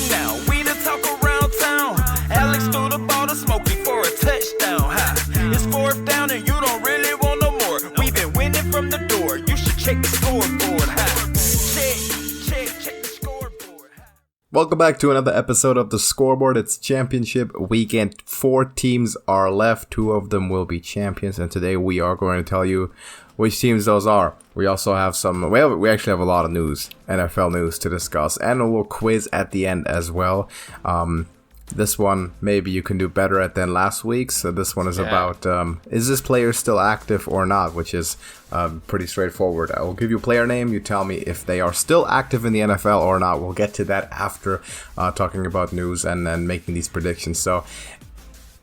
now. We the talk around town. Alex threw the ball to Smokey for a touchdown. It's fourth down and you don't really want no more. We've been winning from the door. You should check the scoreboard. Check the scoreboard. Welcome back to another episode of the Scoreboard. It's championship weekend. 4 teams are left. 2 of them will be champions. And today we are going to tell you which teams those are. We also have we actually have a lot of news, NFL news to discuss, and a little quiz at the end as well. This one, maybe you can do better at than last week. So this one is about, is this player still active or not, which is pretty straightforward. I will give you a player name. You tell me if they are still active in the NFL or not. We'll get to that after talking about news and then making these predictions. So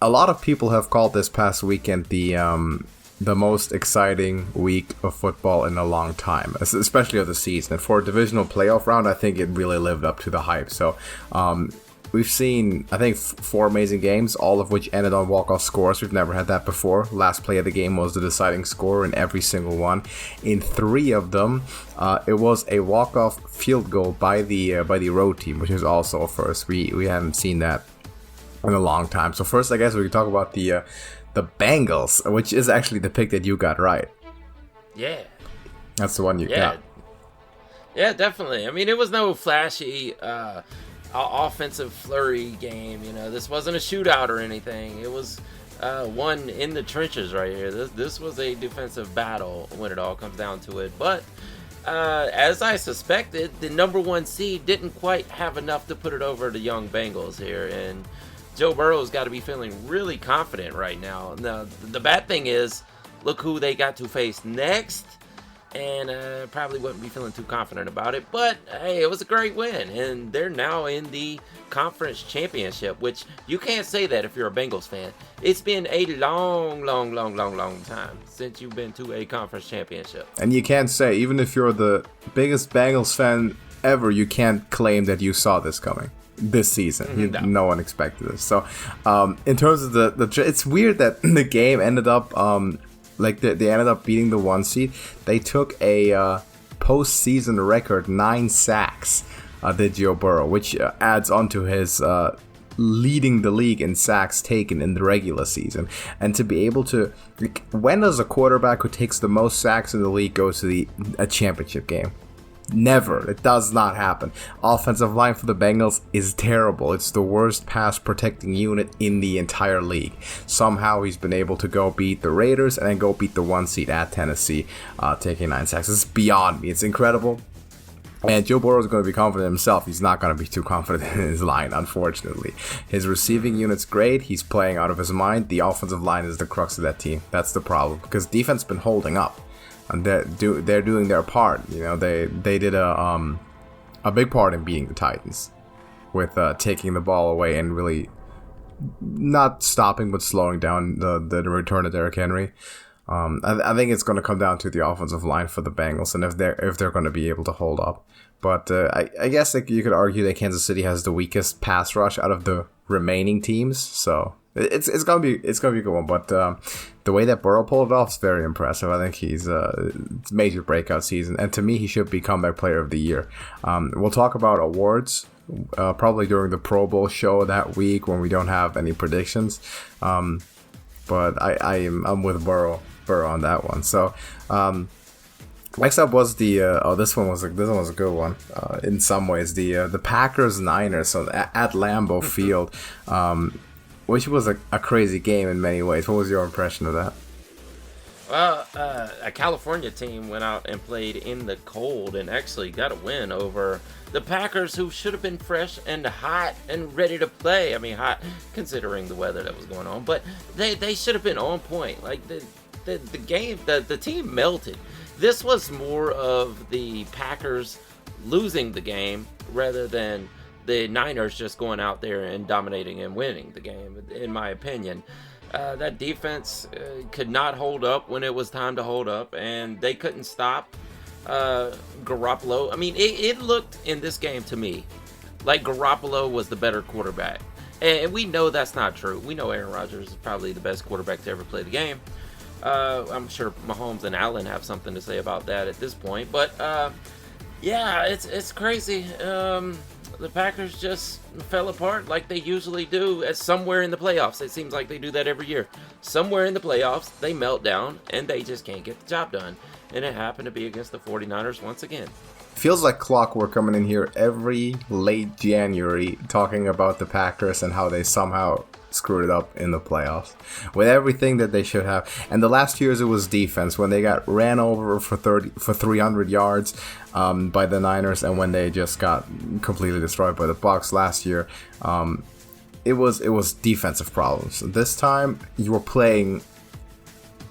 a lot of people have called this past weekend the most exciting week of football in a long time, especially of the season. And for a divisional playoff round, I think it really lived up to the hype. So we've seen, I think, 4 amazing games, all of which ended on walk-off scores. We've never had that before. Last play of the game was the deciding score in every single one. In 3 of them, it was a walk-off field goal by the road team, which is also a first. We haven't seen that in a long time. So first, I guess we can talk about the Bangles, which is actually the pick that you got right. Yeah. That's the one you got. Yeah, definitely. I mean, it was no flashy offensive flurry game. You know, this wasn't a shootout or anything. It was one in the trenches right here. This was a defensive battle when it all comes down to it. But as I suspected, the number 1 seed didn't quite have enough to put it over the young Bengals here. And Joe Burrow's got to be feeling really confident right now. Now, the bad thing is, look who they got to face next, and probably wouldn't be feeling too confident about it. But, hey, it was a great win, and they're now in the conference championship, which you can't say that if you're a Bengals fan. It's been a long time since you've been to a conference championship. And you can't say, even if you're the biggest Bengals fan ever, you can't claim that you saw this coming. This season, no one expected this. So, in terms of it's weird that the game ended up, they ended up beating the 1 seed. They took a postseason record 9 sacks. Did Joe Burrow, which adds on to his leading the league in sacks taken in the regular season. And to be able to, when does a quarterback who takes the most sacks in the league go to a championship game? Never. It does not happen. Offensive line for the Bengals is terrible. It's the worst pass protecting unit in the entire league. Somehow he's been able to go beat the Raiders and then go beat the 1 seed at Tennessee, taking 9 sacks. It's beyond me. It's incredible. And Joe Burrow is going to be confident himself. He's not going to be too confident in his line, unfortunately. His receiving unit's great. He's playing out of his mind. The offensive line is the crux of that team. That's the problem, because defense has been holding up. And they're doing their part. You know, they did a big part in beating the Titans with taking the ball away and really not stopping but slowing down the return of Derrick Henry. I think it's going to come down to the offensive line for the Bengals and if they're going to be able to hold up. But I guess you could argue that Kansas City has the weakest pass rush out of the remaining teams. So it's gonna be a good one. But the way that Burrow pulled it off is very impressive. I think he's it's a major breakout season, and to me, he should be comeback player of the year. We'll talk about awards probably during the Pro Bowl show that week when we don't have any predictions. But I'm with Burrow on that one. So next up was this one was a good one in some ways, the Packers Niners, so at Lambeau Field, which was a crazy game in many ways. What was your impression of that? Well, a California team went out and played in the cold and actually got a win over the Packers, who should have been fresh and hot and ready to play. I mean, hot considering the weather that was going on, but they should have been on point. Like the game, the team melted. This was more of the Packers losing the game rather than the Niners just going out there and dominating and winning the game, in my opinion. That defense could not hold up when it was time to hold up, and they couldn't stop Garoppolo. I mean, it looked in this game to me like Garoppolo was the better quarterback. And we know that's not true. We know Aaron Rodgers is probably the best quarterback to ever play the game. I'm sure Mahomes and Allen have something to say about that at this point. But, yeah, it's crazy. the Packers just fell apart like they usually do at somewhere in the playoffs. It seems like they do that every year. Somewhere in the playoffs, they melt down, and they just can't get the job done. And it happened to be against the 49ers once again. Feels like clockwork coming in here every late January talking about the Packers and how they somehow screwed it up in the playoffs with everything that they should have. And the last 2 years it was defense, when they got ran over for 300 yards by the Niners, and when they just got completely destroyed by the Bucs last year. It was defensive problems. This time you were playing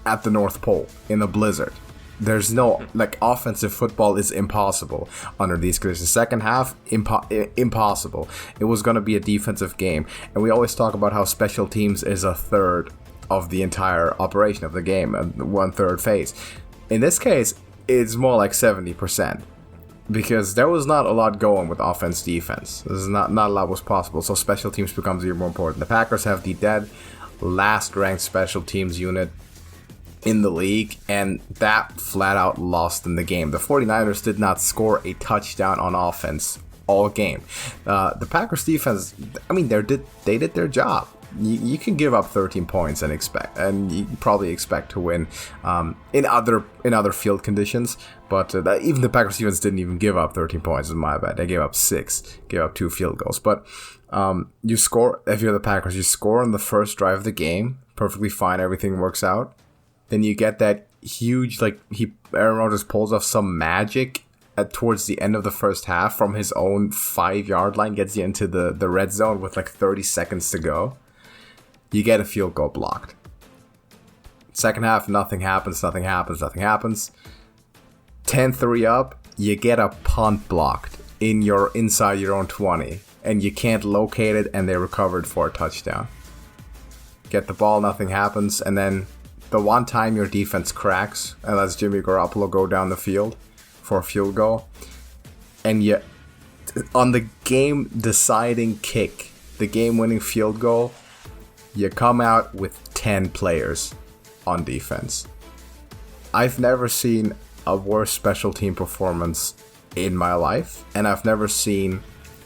at the North Pole in a blizzard. There's no, offensive football is impossible under these conditions. Second half, impossible. It was going to be a defensive game. And we always talk about how special teams is a third of the entire operation of the game, and 1/3 phase. In this case, it's more like 70%. Because there was not a lot going with offense, defense. This is not a lot was possible. So special teams becomes even more important. The Packers have the dead last ranked special teams unit in the league, and that flat out lost in the game. The 49ers did not score a touchdown on offense all game. The Packers defense, they did their job. You can give up 13 points and you probably expect to win in other field conditions. But even the Packers defense didn't even give up 13 points. Is my bad. They gave up 6, gave up 2 field goals. But you score, if you're the Packers, you score on the first drive of the game, perfectly fine, everything works out. Then you get that huge, Aaron Rodgers pulls off some magic towards the end of the first half from his own 5-yard line, gets you into the red zone with 30 seconds to go. You get a field goal blocked. Second half, nothing happens. 10-3 up, you get a punt blocked inside your own 20, and you can't locate it, and they recovered for a touchdown. Get the ball, nothing happens, and then the one time your defense cracks and lets Jimmy Garoppolo go down the field for a field goal, and you, on the game-deciding kick, the game-winning field goal, you come out with 10 players on defense. I've never seen a worse special team performance in my life, and I've never seen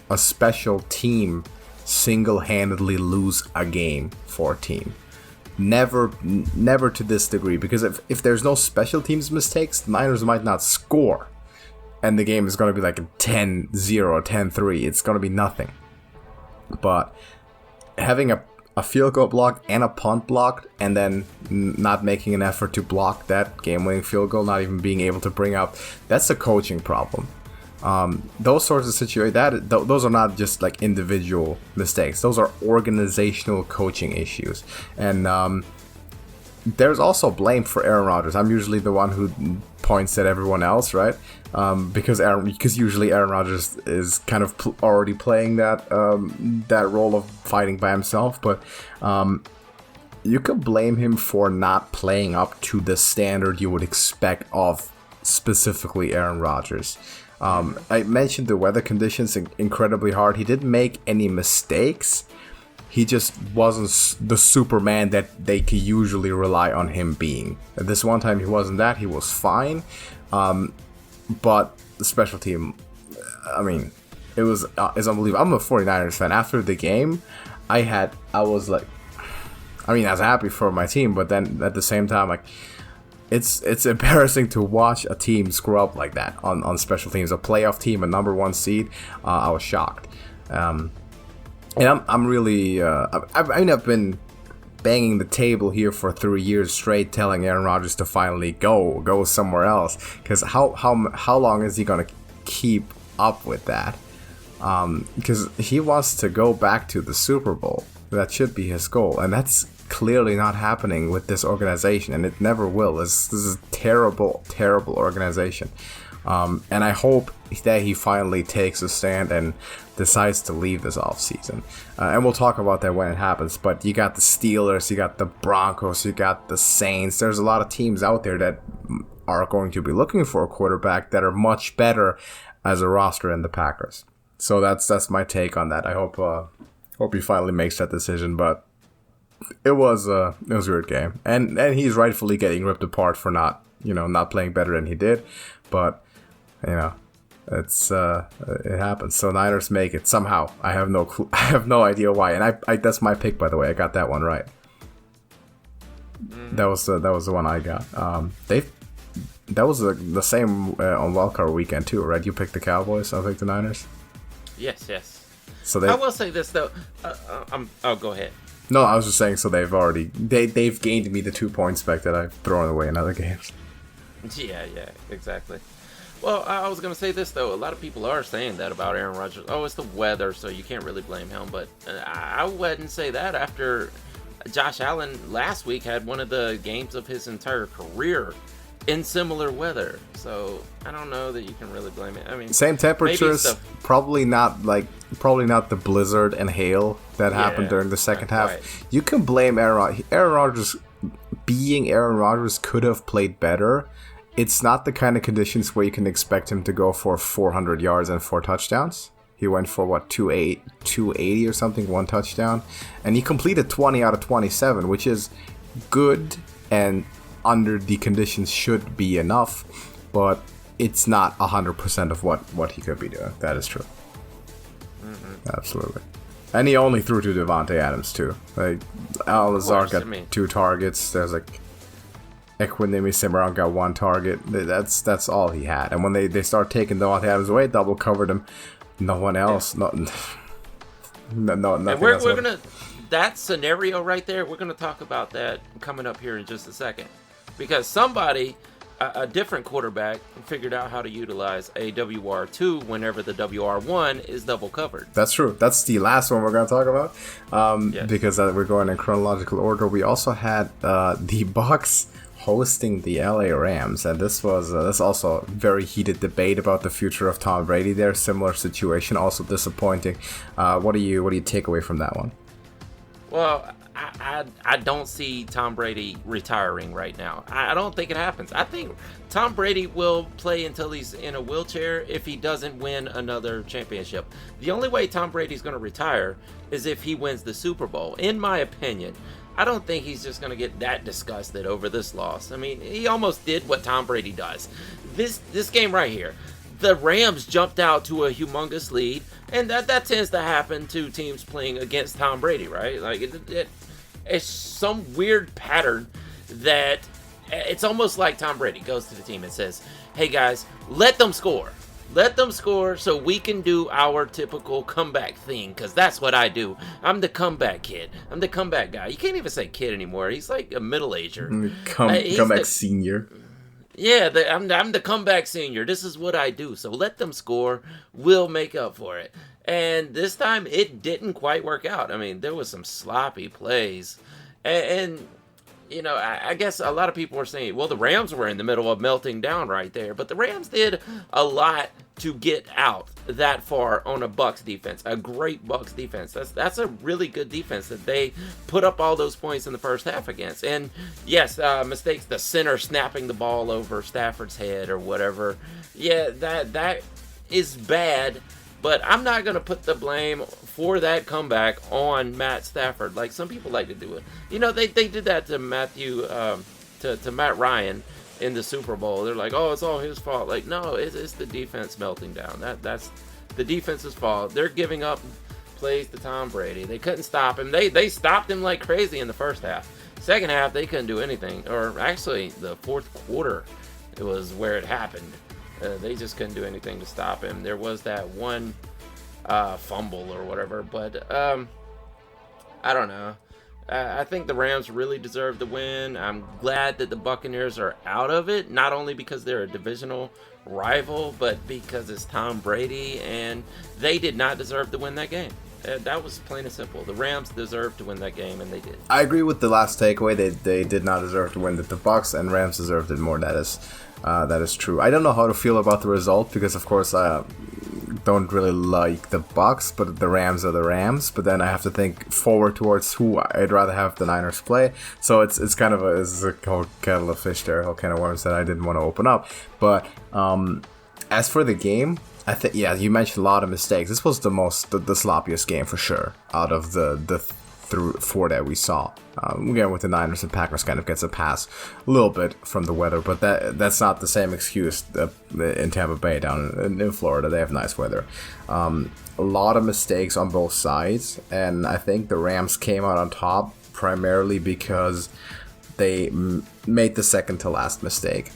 a special team single-handedly lose a game for a team. Never to this degree, because if there's no special teams mistakes, the Niners might not score, and the game is going to be like a 10-0, 10-3. It's going to be nothing. But having a field goal blocked and a punt blocked, and then not making an effort to block that game-winning field goal, not even being able to bring up, that's a coaching problem. Those sorts of situations, those are not just individual mistakes. Those are organizational coaching issues. And there's also blame for Aaron Rodgers. I'm usually the one who points at everyone else, right? Because usually Aaron Rodgers is kind of already playing that role of fighting by himself. But you could blame him for not playing up to the standard you would expect of specifically Aaron Rodgers. I mentioned the weather conditions incredibly hard. He didn't make any mistakes. He just wasn't the Superman that they could usually rely on him being. At this one time, he wasn't that. He was fine. But the special team, it's unbelievable. I'm a 49ers fan. After the game, I was happy for my team, but then at the same time, it's embarrassing to watch a team screw up like that on special teams. A playoff team, a number 1 seed. I was shocked. And I'm really, I've been banging the table here for 3 years straight, telling Aaron Rodgers to finally go somewhere else. Because how long is he gonna keep up with that? Because he wants to go back to the Super Bowl. That should be his goal, and that's clearly not happening with this organization, and it never will. This is a terrible organization. And I hope that he finally takes a stand and decides to leave this offseason. And we'll talk about that when it happens. But you got the Steelers, you got the Broncos, you got the Saints. There's a lot of teams out there that are going to be looking for a quarterback that are much better as a roster than the Packers. So that's my take on that. I hope he finally makes that decision. But it was a weird game, and he's rightfully getting ripped apart for not playing better than he did. But It's it happens. So Niners make it somehow. I have no clue. I have no idea why. And I that's my pick, by the way. I got that one right. That was the one I got. That was the same on wildcard weekend too, right? You picked the Cowboys. I picked the Niners. Yes. So I will say this though. Go ahead. No, I was just saying. So they've gained me the 2 points back that I've thrown away in other games. Yeah, exactly. Well, I was going to say this, though. A lot of people are saying that about Aaron Rodgers. Oh, it's the weather, so you can't really blame him. But I wouldn't say that after Josh Allen last week had one of the games of his entire career in similar weather. So I don't know that you can really blame it. I mean, same temperatures, probably not the blizzard and hail that happened during the second half. Right. You can blame Aaron Rodgers. Being Aaron Rodgers, could have played better. It's not the kind of conditions where you can expect him to go for 400 yards and 4 touchdowns. He went for, 280 or something, 1 touchdown. And he completed 20 out of 27, which is good and under the conditions should be enough. But it's not 100% of what he could be doing. That is true. Mm-hmm. Absolutely. And he only threw to Devontae Adams, too. Like, Al Lazard got 2 targets. There's, Equanimous Brown got 1 target. That's all he had. And when they start taking Devontae Adams away, double covered him. No one else. Nothing. And we're gonna that scenario right there. We're gonna talk about that coming up here in just a second, because somebody, a different quarterback, figured out how to utilize a WR2 whenever the WR1 is double covered. That's true. That's the last one we're going to talk about, because we're going in chronological order. We also had the Bucs hosting the LA Rams, and this was that's also a very heated debate about the future of Tom Brady there. Similar situation, also disappointing. What do you take away from that one? Well, I don't see Tom Brady retiring right now. I don't think it happens. I think Tom Brady will play until he's in a wheelchair if he doesn't win another championship. The only way Tom Brady's going to retire is if he wins the Super Bowl, in my opinion. I don't think he's just going to get that disgusted over this loss. I mean, he almost did what Tom Brady does. This game right here, the Rams jumped out to a humongous lead, and that tends to happen to teams playing against Tom Brady, right? Like, it's some weird pattern that it's almost like Tom Brady goes to the team and says, hey guys, let them score. Let them score so we can do our typical comeback thing, because that's what I do. I'm the comeback kid. I'm the comeback guy. You can't even say kid anymore. He's like a middle-ager. Comeback senior. Yeah, I'm the comeback senior. This is what I do. So let them score. We'll make up for it. And this time, it didn't quite work out. I mean, there was some sloppy plays. And you know, I guess a lot of people were saying, well, the Rams were in the middle of melting down right there. But the Rams did a lot to get out that far on a Bucs defense, a great Bucs defense. That's a really good defense that they put up all those points in the first half against. And yes, mistakes, the center snapping the ball over Stafford's head or whatever. Yeah, that is bad. But I'm not going to put the blame for that comeback on Matt Stafford, like some people like to do it. You know, they did that to Matt Ryan in the Super Bowl. They're like, oh, it's all his fault. Like, no, it's the defense melting down. That's the defense's fault. They're giving up plays to Tom Brady. They couldn't stop him. They stopped him like crazy in the first half. Second half, they couldn't do anything. Or actually, the fourth quarter, it was where it happened. They just couldn't do anything to stop him. There was that one fumble or whatever, but I don't know. I think the Rams really deserve the win. I'm glad that the Buccaneers are out of it, not only because they're a divisional rival, but because it's Tom Brady, and they did not deserve to win that game. That was plain and simple. The Rams deserved to win that game, and they did. I agree with the last takeaway. They did not deserve to win. That the Bucs and Rams deserved it more. That is true. I don't know how to feel about the result because, of course, I don't really like the Bucs, but the Rams are the Rams. But then I have to think forward towards who I'd rather have the Niners play. So it's kind of a whole kettle of fish there, whole can of worms that I didn't want to open up. But as for the game, I think you mentioned a lot of mistakes. This was the sloppiest game for sure out of the four that we saw. Again, with the Niners and Packers kind of gets a pass a little bit from the weather, but that's not the same excuse in Tampa Bay. Down in Florida, they have nice weather. A lot of mistakes on both sides, and I think the Rams came out on top primarily because they made the second to last mistake.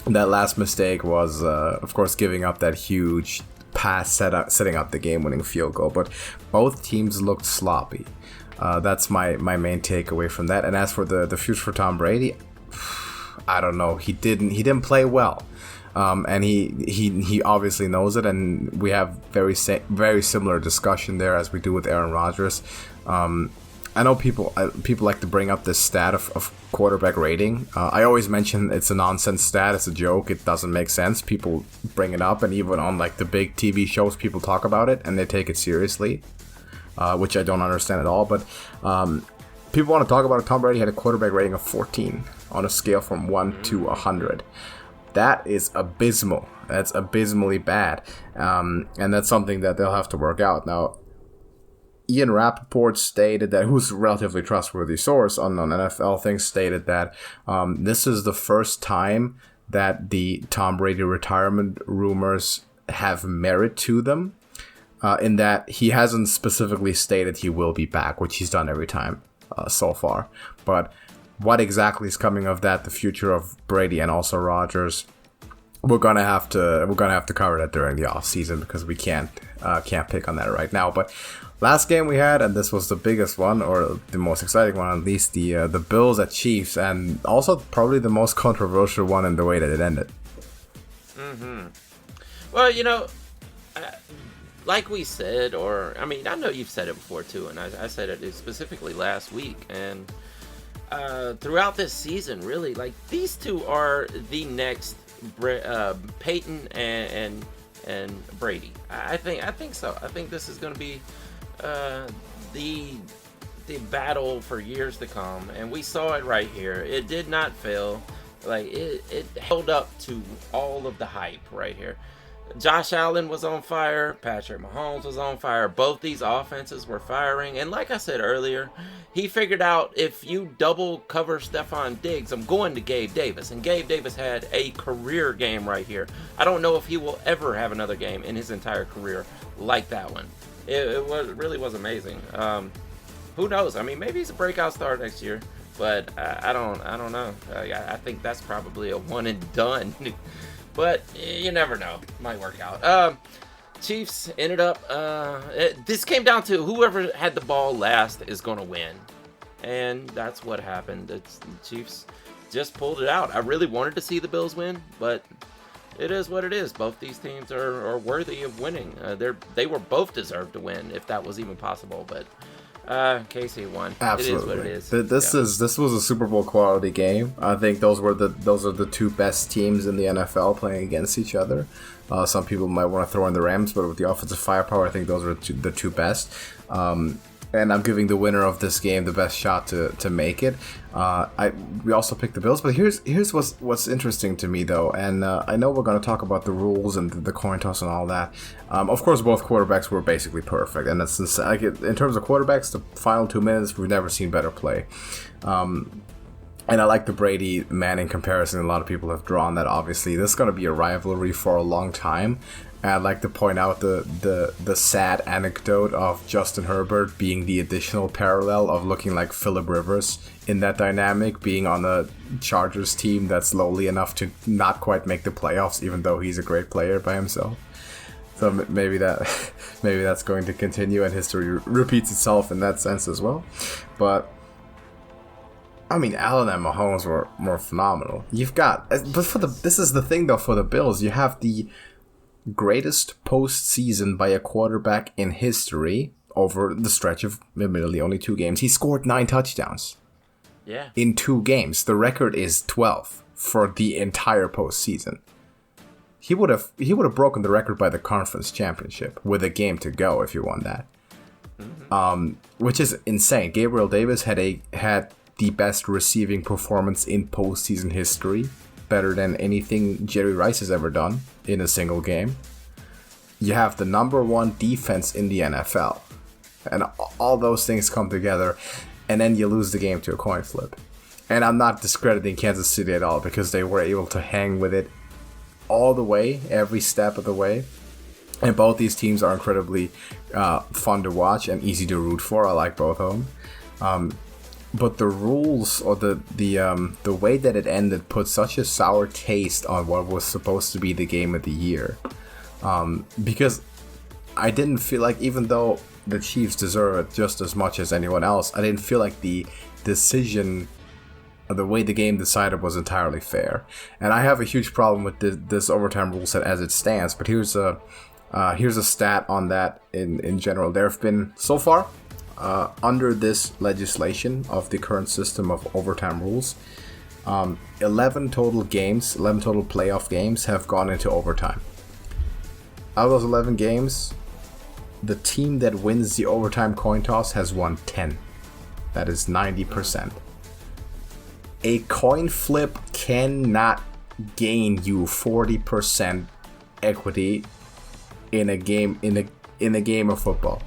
That last mistake was, of course, giving up that huge pass setting up the game-winning field goal, but both teams looked sloppy. That's my main takeaway from that. And as for the future for Tom Brady, I don't know. He didn't play well, and he obviously knows it. And we have very similar discussion there as we do with Aaron Rodgers. I know people like to bring up this stat of quarterback rating. I always mention it's a nonsense stat. It's a joke. It doesn't make sense. People bring it up, and even on like the big TV shows, people talk about it and they take it seriously, which I don't understand at all. But people want to talk about it. Tom Brady had a quarterback rating of 14 on a scale from 1 to 100. That is abysmal. That's abysmally bad, and that's something that they'll have to work out now. Ian Rappaport stated that, who's a relatively trustworthy source on NFL things, stated that this is the first time that the Tom Brady retirement rumors have merit to them, in that he hasn't specifically stated he will be back, which he's done every time so far. But what exactly is coming of that, the future of Brady and also Rodgers, we're gonna have to cover that during the off season, because we can't pick on that right now. But last game we had, and this was the biggest one, or the most exciting one at least, the Bills at Chiefs, and also probably the most controversial one in the way that it ended. Well, like we said, I know you've said it before too, and I said it specifically last week, and throughout this season, really, like, these two are the next Peyton and Brady. I think so. I think this is going to be the battle for years to come, and we saw it right here. It did not fail. Like, it held up to all of the hype right here. Josh Allen was on fire. Patrick Mahomes was on fire. Both these offenses were firing. And like I said earlier, he figured out, if you double cover Stephon Diggs, I'm going to Gabe Davis. And Gabe Davis had a career game right here. I don't know if he will ever have another game in his entire career like that one. It really was amazing. Who knows? I mean, maybe he's a breakout star next year, but I don't know. I think that's probably a one and done. But you never know. Might work out. Chiefs ended up... this came down to whoever had the ball last is going to win. And that's what happened. The Chiefs just pulled it out. I really wanted to see the Bills win, but it is what it is. Both these teams are worthy of winning. They were both deserved to win, if that was even possible. But KC won. Absolutely. It is what it is. This was a Super Bowl quality game. I think those are the two best teams in the NFL playing against each other. Some people might want to throw in the Rams, but with the offensive firepower, I think those are the two best. And I'm giving the winner of this game the best shot to make it. We also picked the Bills, but here's what's interesting to me though, and I know we're going to talk about the rules and the coin toss and all that. Of course, both quarterbacks were basically perfect, and that's in terms of quarterbacks, the final 2 minutes we've never seen better play. And I like the Brady Manning comparison. A lot of people have drawn that. Obviously, this is going to be a rivalry for a long time. And I'd like to point out the sad anecdote of Justin Herbert being the additional parallel of looking like Phillip Rivers in that dynamic, being on a Chargers team that's lowly enough to not quite make the playoffs, even though he's a great player by himself. So maybe that's going to continue, and history repeats itself in that sense as well. But I mean, Allen and Mahomes were more phenomenal. This is the thing though, for the Bills, you have the greatest postseason by a quarterback in history over the stretch of admittedly only 2 games. He scored 9 touchdowns. Yeah. In 2 games. The record is 12 for the entire postseason. He would have broken the record by the conference championship with a game to go if he won that. Mm-hmm. Which is insane. Gabriel Davis had the best receiving performance in postseason history. Better than anything Jerry Rice has ever done in a single game. You have the number 1 defense in the NFL. And all those things come together, and then you lose the game to a coin flip. And I'm not discrediting Kansas City at all, because they were able to hang with it all the way, every step of the way. And both these teams are incredibly fun to watch and easy to root for. I like both of them. But the rules, or the way that it ended, put such a sour taste on what was supposed to be the game of the year. Because I didn't feel like, even though the Chiefs deserve it just as much as anyone else, I didn't feel like the decision, or the way the game decided, was entirely fair. And I have a huge problem with this overtime rule set as it stands. But here's a stat on that in general. There have been, so far, under this legislation of the current system of overtime rules, 11 total playoff games have gone into overtime. Out of those 11 games, the team that wins the overtime coin toss has won 10. That is 90%. A coin flip cannot gain you 40% equity in a game of football,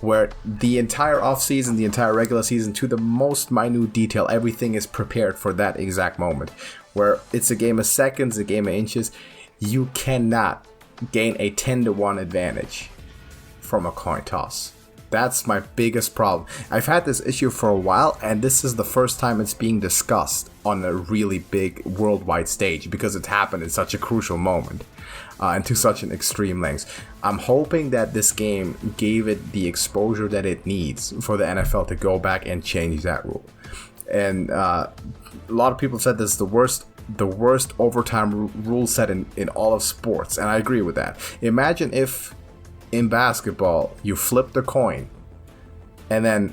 where the entire offseason, the entire regular season, to the most minute detail, everything is prepared for that exact moment. Where it's a game of seconds, a game of inches, you cannot gain a 10-1 advantage from a coin toss. That's my biggest problem. I've had this issue for a while, and this is the first time it's being discussed on a really big worldwide stage, because it happened in such a crucial moment. And to such an extreme length. I'm hoping that this game gave it the exposure that it needs for the NFL to go back and change that rule. And a lot of people said this is the worst overtime rule set in all of sports, and I agree with that. Imagine if in basketball you flip the coin, and then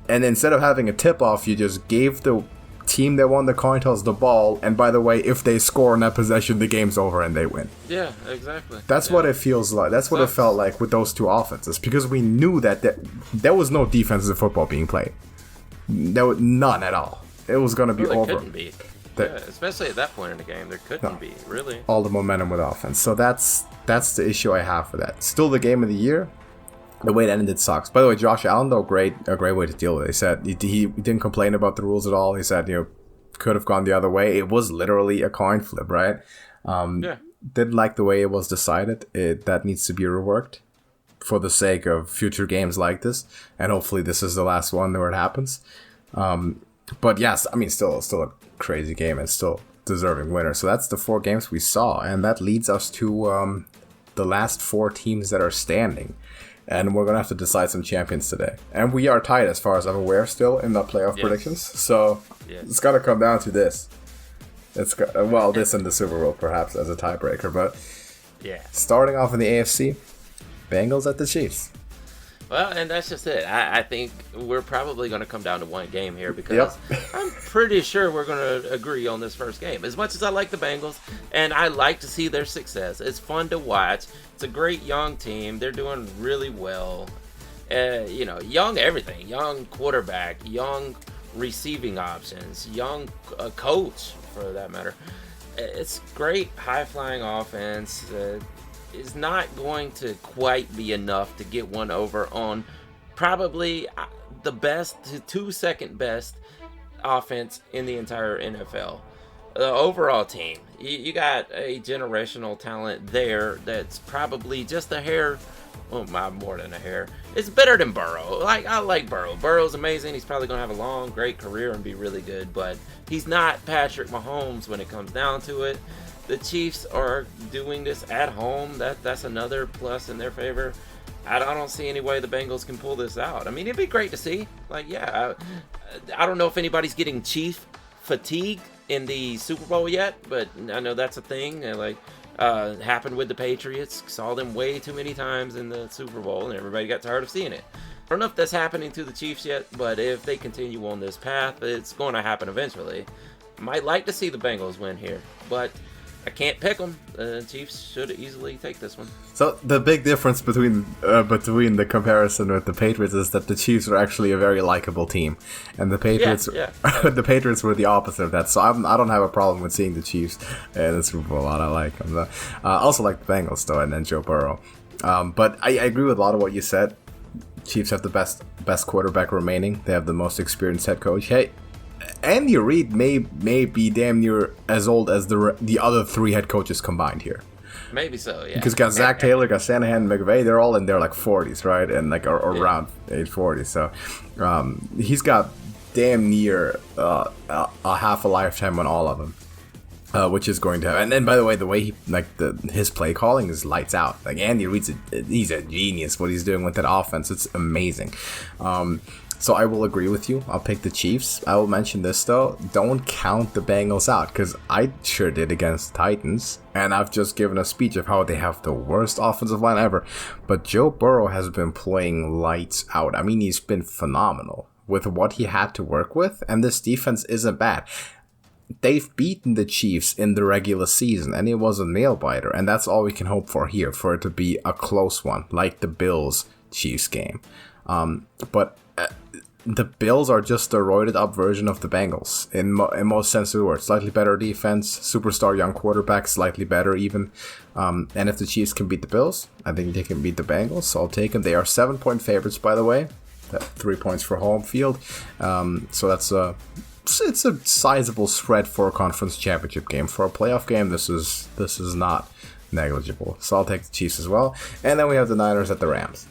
instead of having a tip-off, you just gave the team that won the coin toss the ball, and by the way, if they score in that possession, the game's over and they win. Yeah, exactly. That's what it feels like. That's what it felt like with those two offenses, because we knew that there was no defensive football being played. There was none at all. It was going to be over. Couldn't be. Especially at that point in the game, there couldn't be, really. All the momentum with offense. So that's the issue I have for that. Still the game of the year. The way it ended sucks. By the way, Josh Allen, though, a great way to deal with it. He said he didn't complain about the rules at all. He said, could have gone the other way. It was literally a coin flip, right? Didn't like the way it was decided. That needs to be reworked for the sake of future games like this. And hopefully this is the last one where it happens. But yes, I mean, still a crazy game and still deserving winner. So that's the 4 games we saw. And that leads us to the last 4 teams that are standing. And we're going to have to decide some champions today. And we are tied, as far as I'm aware, still in the playoff predictions. So it's got to come down to this. This and the Superbowl, perhaps, as a tiebreaker. But starting off in the AFC, Bengals at the Chiefs. Well, and that's just it. I think we're probably going to come down to one game here, because I'm pretty sure we're going to agree on this first game. As much as I like the Bengals, and I like to see their success, it's fun to watch. It's a great young team. They're doing really well. Young everything. Young quarterback, young receiving options, young coach, for that matter. It's great, high-flying offense. Is not going to quite be enough to get one over on probably the best to second best offense in the entire NFL. The overall team, you got a generational talent there that's probably just a hair, more than a hair. It's better than Burrow. I like Burrow. Burrow's amazing. He's probably going to have a long, great career and be really good, but he's not Patrick Mahomes when it comes down to it. The Chiefs are doing this at home. That's another plus in their favor. I don't see any way the Bengals can pull this out. I mean, it'd be great to see. I don't know if anybody's getting Chief fatigue in the Super Bowl yet, but I know that's a thing. Happened with the Patriots. Saw them way too many times in the Super Bowl, and everybody got tired of seeing it. I don't know if that's happening to the Chiefs yet, but if they continue on this path, it's going to happen eventually. Might like to see the Bengals win here, but I can't pick them. The Chiefs should easily take this one. So the big difference between the comparison with the Patriots is that the Chiefs are actually a very likable team, and the Patriots the Patriots were the opposite of that. So I don't have a problem with seeing the Chiefs in the Super Bowl. I like them. I also like the Bengals though, and then Joe Burrow. But I agree with a lot of what you said. Chiefs have the best quarterback remaining. They have the most experienced head coach. Hey, Andy Reid may be damn near as old as the other 3 head coaches combined here. Maybe so, yeah. Because you got Zach Taylor, got Shanahan, McVay, they're all in their like 40s, right? And like around age 40. So he's got damn near a half a lifetime on all of them. Which is going to happen. And then, by the way, the way his play calling is lights out. Like Andy Reid's he's a genius. What he's doing with that offense, it's amazing. So I will agree with you. I'll pick the Chiefs. I will mention this though: don't count the Bengals out, because I sure did against the Titans, and I've just given a speech of how they have the worst offensive line ever. But Joe Burrow has been playing lights out. I mean, he's been phenomenal with what he had to work with, and this defense isn't bad. They've beaten the Chiefs in the regular season, and it was a nail-biter, and that's all we can hope for here, for it to be a close one, like the Bills-Chiefs game. But the Bills are just a roided-up version of the Bengals, in most sense of the word. Slightly better defense, superstar young quarterback, slightly better even. And if the Chiefs can beat the Bills, I think they can beat the Bengals, so I'll take them. They are 7-point favorites, by the way. 3 points for home field. So that's it's a sizable spread for a conference championship game. For a playoff game, this is not negligible. So I'll take the Chiefs as well. And then we have the Niners at the Rams.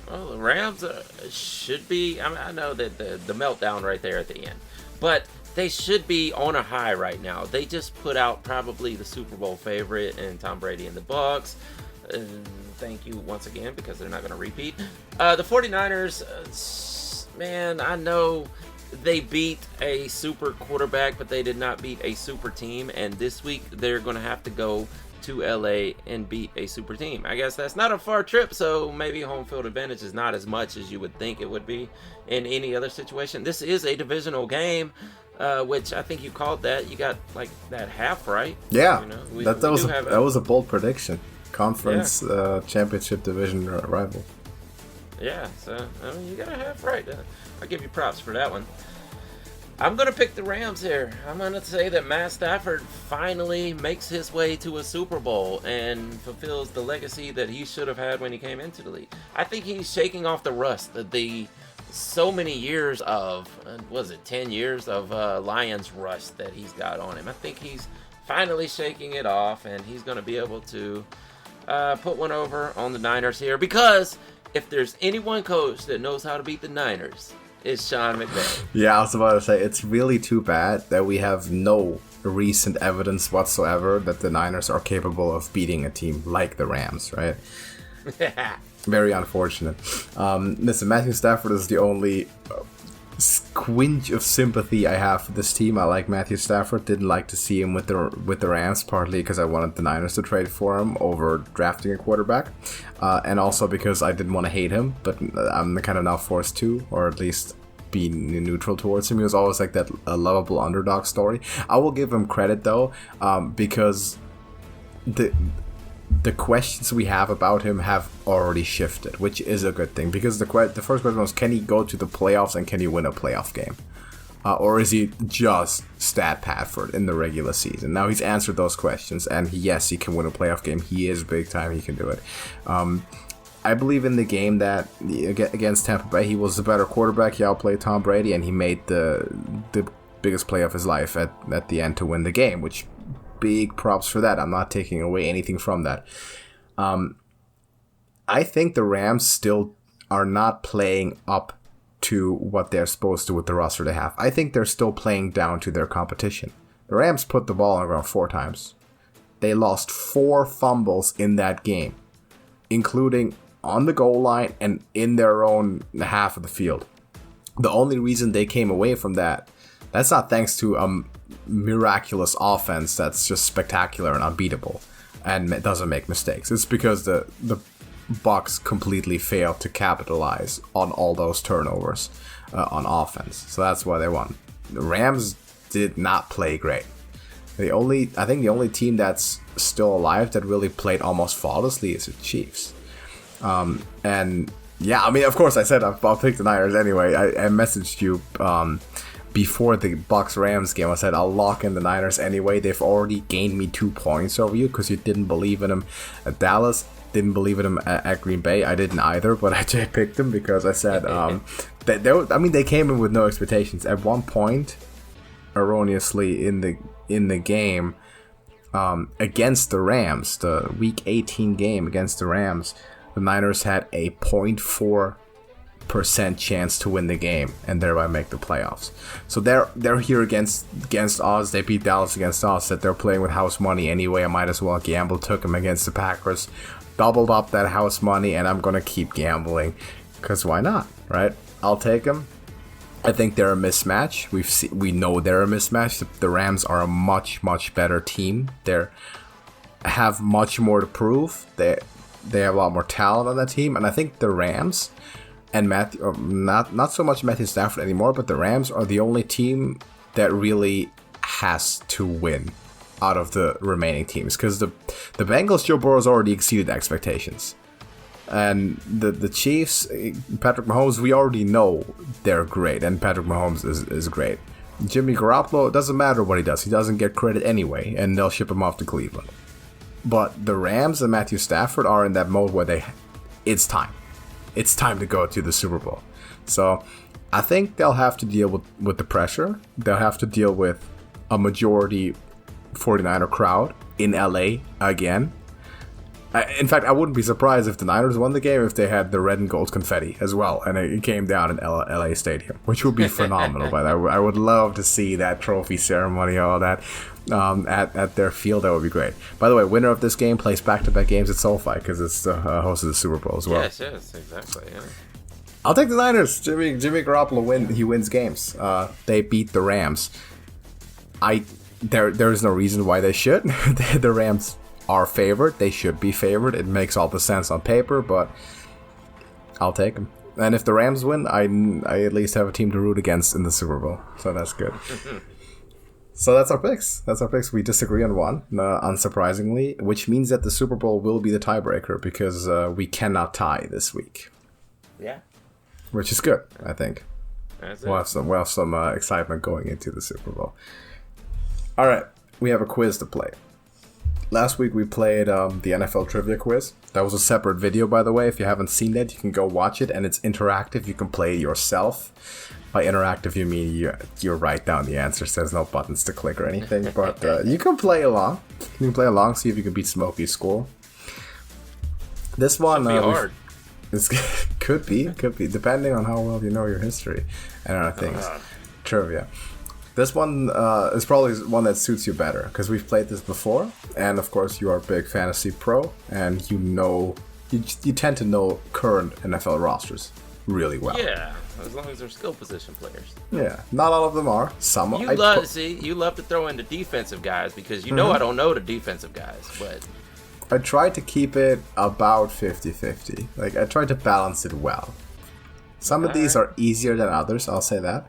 Well, the Rams should be. I mean, I know that the meltdown right there at the end, but they should be on a high right now. They just put out probably the Super Bowl favorite and Tom Brady and the Bucs. Thank you once again, because they're not going to repeat. The 49ers, man, I know they beat a super quarterback, but they did not beat a super team. And this week they're going to have to go to LA and beat a super team. I guess that's not a far trip, so maybe home field advantage is not as much as you would think it would be in any other situation. This is a divisional game, which I think you called that. You got like that half right. Yeah, that was a bold prediction. Conference championship division rival. Yeah, so I mean, you got a half right. I'll give you props for that one. I'm going to pick the Rams here. I'm going to say that Matt Stafford finally makes his way to a Super Bowl and fulfills the legacy that he should have had when he came into the league. I think he's shaking off the rust, the so many years of, 10 years of Lions rust that he's got on him. I think he's finally shaking it off, and he's going to be able to put one over on the Niners here, because if there's any one coach that knows how to beat the Niners, it's Sean McVay. Yeah, I was about to say, it's really too bad that we have no recent evidence whatsoever that the Niners are capable of beating a team like the Rams, right? Very unfortunate. Listen, Matthew Stafford is the only squinch of sympathy I have for this team. I like Matthew Stafford. Didn't like to see him with the Rams, partly because I wanted the Niners to trade for him over drafting a quarterback, and also because I didn't want to hate him, but I'm kind of now forced to, or at least be neutral towards him. He was always like that lovable underdog story. I will give him credit though, because the questions we have about him have already shifted, which is a good thing, because the first question was, can he go to the playoffs and can he win a playoff game? Or is he just stat Padford in the regular season? Now he's answered those questions, and yes, he can win a playoff game. He is big time. He can do it. I believe in the game that against Tampa Bay, he was the better quarterback. He outplayed Tom Brady, and he made the biggest play of his life at the end to win the game, which big props for that. I'm not taking away anything from that. I think the Rams still are not playing up to what they're supposed to with the roster they have. I think they're still playing down to their competition. The Rams put the ball on the ground 4 times. They lost 4 fumbles in that game, including on the goal line and in their own half of the field. The only reason they came away from that's not thanks to miraculous offense that's just spectacular and unbeatable and doesn't make mistakes. It's because the Bucs completely failed to capitalize on all those turnovers on offense. So that's why they won. The Rams did not play great. I think the only team that's still alive that really played almost flawlessly is the Chiefs. And yeah, I mean, of course I said I'll pick the Niners anyway. I messaged you before the Bucs-Rams game. I said I'll lock in the Niners anyway. They've already gained me 2 points over you because you didn't believe in them at Dallas. didn't believe in him at Green Bay. I didn't either, but I picked him because I said they came in with no expectations. At one point, erroneously in the game against the Rams, the Week 18 game against the Rams, the Niners had a 0.4% chance to win the game and thereby make the playoffs. So they're here against us. They beat Dallas against us. That they're playing with house money anyway. I might as well gamble. Took them against the Packers, doubled up that house money, and I'm gonna keep gambling because why not, right? I'll take them. I think they're a mismatch. We know they're a mismatch. The Rams are a much better team. They have much more to prove. They have a lot more talent on that team, and I think the Rams and not so much Matthew Stafford anymore, but the Rams are the only team that really has to win out of the remaining teams, because the Bengals, Joe Burrow's already exceeded expectations, and the Chiefs, Patrick Mahomes, we already know they're great, and Patrick Mahomes is great. Jimmy Garoppolo, it doesn't matter what he doesn't get credit anyway, and they'll ship him off to Cleveland. But the Rams and Matthew Stafford are in that mode where it's time to go to the Super Bowl. So I think they'll have to deal with the pressure. They'll have to deal with a majority 49er crowd in LA again. In fact, I wouldn't be surprised if the Niners won the game if they had the red and gold confetti as well, and it came down in LA Stadium, which would be phenomenal. But I would love to see that trophy ceremony, all that, at their field. That would be great. By the way, winner of this game plays back-to-back games at SoFi because it's the host of the Super Bowl as well. Yes, exactly. Yeah. I'll take the Niners. Jimmy Garoppolo he wins games. They beat the Rams. There is no reason why they should. The Rams are favored. They should be favored. It makes all the sense on paper, but I'll take them. And if the Rams win, I at least have a team to root against in the Super Bowl. So that's good. So that's our picks. We disagree on one, unsurprisingly, which means that the Super Bowl will be the tiebreaker because we cannot tie this week. Yeah. Which is good, I think. We'll have some excitement going into the Super Bowl. All right, we have a quiz to play. Last week we played the NFL trivia quiz. That was a separate video, by the way. If you haven't seen it, you can go watch it, and it's interactive. You can play yourself. By interactive, you mean you write down the answers. There's no buttons to click or anything, but you can play along. You can play along, see if you can beat Smokey's score. This one hard. Could be, depending on how well you know your history and other things. Trivia. This one is probably one that suits you better because we've played this before, and of course you are a big fantasy pro, and you tend to know current NFL rosters really well. Yeah, as long as they're skill position players. Yeah, not all of them are. Some you love to throw in the defensive guys because you know I don't know the defensive guys, but I tried to keep it about 50-50. Like I tried to balance it well. Some of these are easier than others. I'll say that.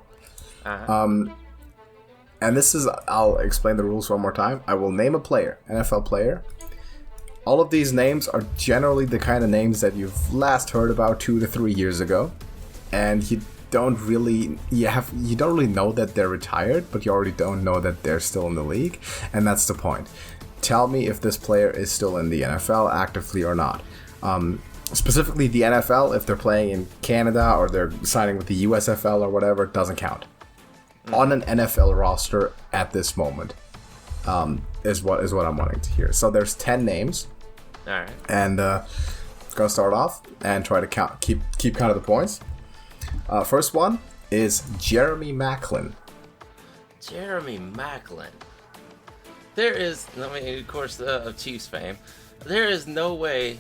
And I'll explain the rules one more time. I will name a player, NFL player. All of these names are generally the kind of names that you've last heard about 2 to 3 years ago. And you don't really know that they're retired, but you already don't know that they're still in the league. And that's the point. Tell me if this player is still in the NFL actively or not. Specifically the NFL, if they're playing in Canada or they're signing with the USFL or whatever, it doesn't count. On an NFL roster at this moment is what I'm wanting to hear. So there's 10 names. All right. And gonna start off and try to keep count of the points. First one is Jeremy Macklin. Jeremy Macklin. There is, of course, of Chiefs fame. There is no way.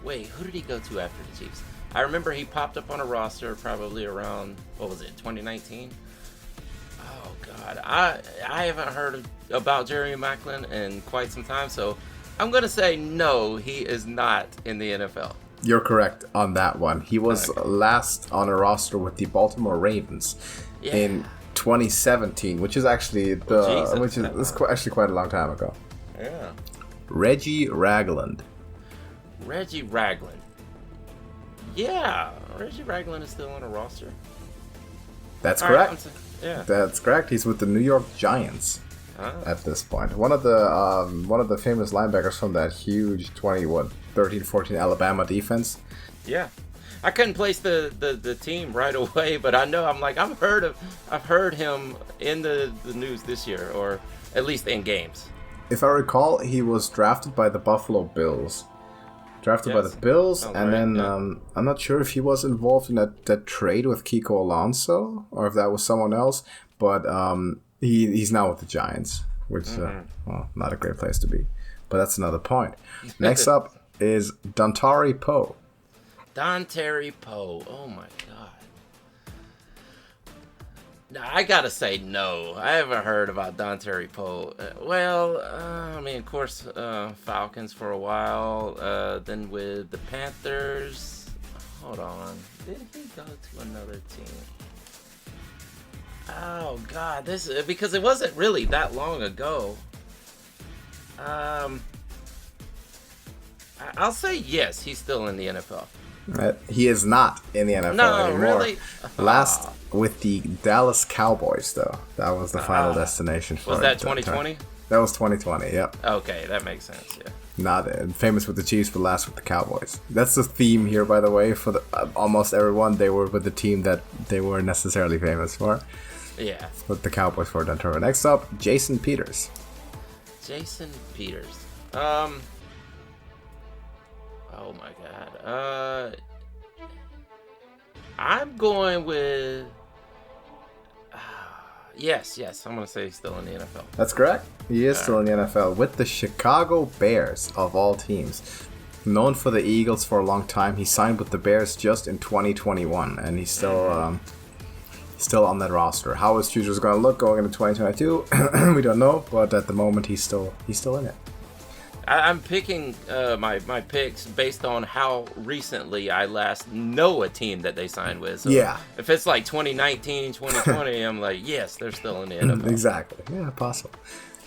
Wait, who did he go to after the Chiefs? I remember he popped up on a roster probably around, 2019? Oh, God. I haven't heard about Jeremy Macklin in quite some time, so I'm going to say no, he is not in the NFL. You're correct on that one. He was last on a roster with the Baltimore Ravens in 2017, which is actually actually quite a long time ago. Yeah. Reggie Ragland. Reggie Ragland. Yeah, Reggie Ragland is still on a roster. That's correct. Yeah. That's correct. He's with the New York Giants. at this point. One of the famous linebackers from that huge 13-14 Alabama defense. Yeah. I couldn't place the team right away, but I know I've heard him in the news this year, or at least in games. If I recall, he was drafted by the Buffalo Bills. By the Bills, and then I'm not sure if he was involved in that trade with Kiko Alonso, or if that was someone else, but he's now with the Giants, which not a great place to be. But that's another point. Next up is Dontari Poe. Dontari Poe. Oh my God. Now, I gotta say no. I haven't heard about Dontari Poe. Of course, Falcons for a while. Then with the Panthers. Hold on. Did he go to another team? Oh God, because it wasn't really that long ago. I'll say yes. He's still in the NFL. He is not in the NFL anymore. Really? Last with the Dallas Cowboys, though. That was the final destination for Was that 2020? That was 2020, yep. Okay, that makes sense, yeah. Not famous with the Chiefs, but last with the Cowboys. That's the theme here, by the way, for almost everyone. They were with the team that they weren't necessarily famous for. Yeah. With the Cowboys for Dontari. Next up, Jason Peters. Jason Peters. Oh my God. I'm going with. Yes. I'm going to say he's still in the NFL. That's correct. He is still in the NFL with the Chicago Bears, of all teams. Known for the Eagles for a long time. He signed with the Bears just in 2021, and he's still on that roster. How his future is going to look going into 2022, we don't know, but at the moment he's still in it. I'm picking my picks based on how recently I last know a team that they signed with. So yeah. If it's like 2019, 2020, I'm like, yes, they're still in the NFL. Exactly. Yeah, possible.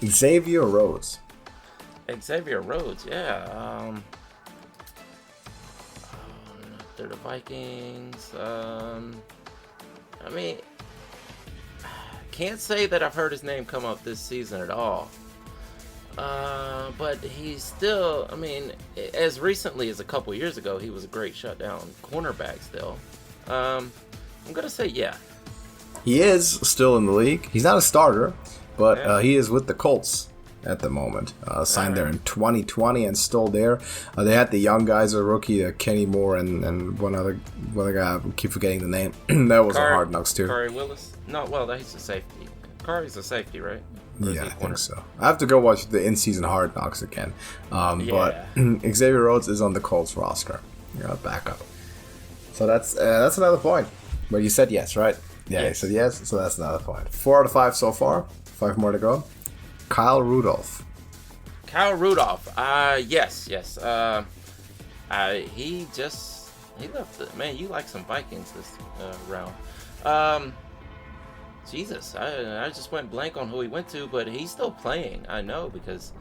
Xavier Rhodes. Yeah. They're the Vikings. Can't say that I've heard his name come up this season at all. But he's still, as recently as a couple years ago, he was a great shutdown cornerback still. I'm going to say yeah. He is still in the league. He's not a starter, but he is with the Colts at the moment. Signed there in 2020 and still there. They had the young guys, a rookie, Kenny Moore, and one other guy, I keep forgetting the name. That was on Hard Knocks too. Xavier Willis? No, well, he's a safety. Kari's a safety, right? Yeah, I think so. I have to go watch the in-season Hard Knocks again. But Xavier Rhodes is on the Colts roster. Backup. So that's another point. But you said yes, right? Yeah, yes. You said yes, so that's another point. 4 out of 5 so far. 5 more to go. Kyle Rudolph. Yes. He left. Man, you like some Vikings this round. Jesus, I just went blank on who he went to, but he's still playing. I know because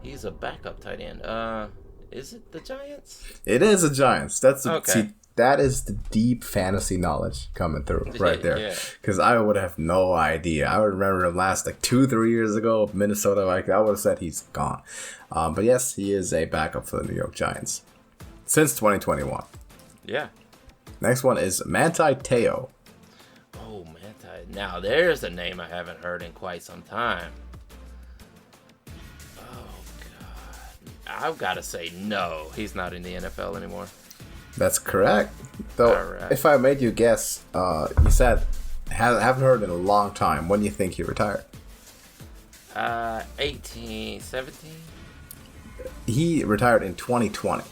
he's a backup tight end. Is it the Giants? It is the Giants. That is the deep fantasy knowledge coming through right there. Because I would have no idea. I would remember him last 2-3 years ago, Minnesota. I would have said he's gone. But yes, he is a backup for the New York Giants since 2021. Yeah. Next one is Manti Te'o. Oh, Manti. Now there's a name I haven't heard in quite some time. Oh God. I've got to say no. He's not in the NFL anymore. That's correct. Though, if I made you guess, you said haven't heard in a long time. When do you think he retired? 18, 17? He retired in 2020.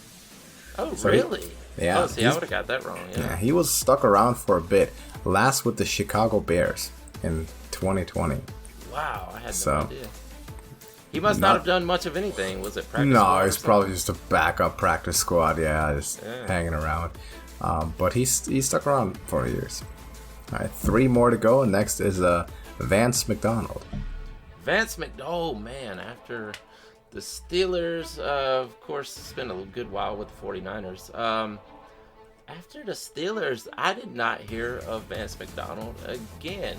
Oh, so really? Yeah. Oh, see, I would have got that wrong. Yeah, he was stuck around for a bit. Last with the Chicago Bears in 2020. Wow, I had no idea. He must not have done much of anything. Was it practice? No, he's probably just a backup practice squad. Yeah, just hanging around. But he's stuck around for years. All right, 3 more to go. And next is Vance McDonald. Vance McDonald, man, after the Steelers, of course, spent a good while with the 49ers. After the Steelers, I did not hear of Vance McDonald again.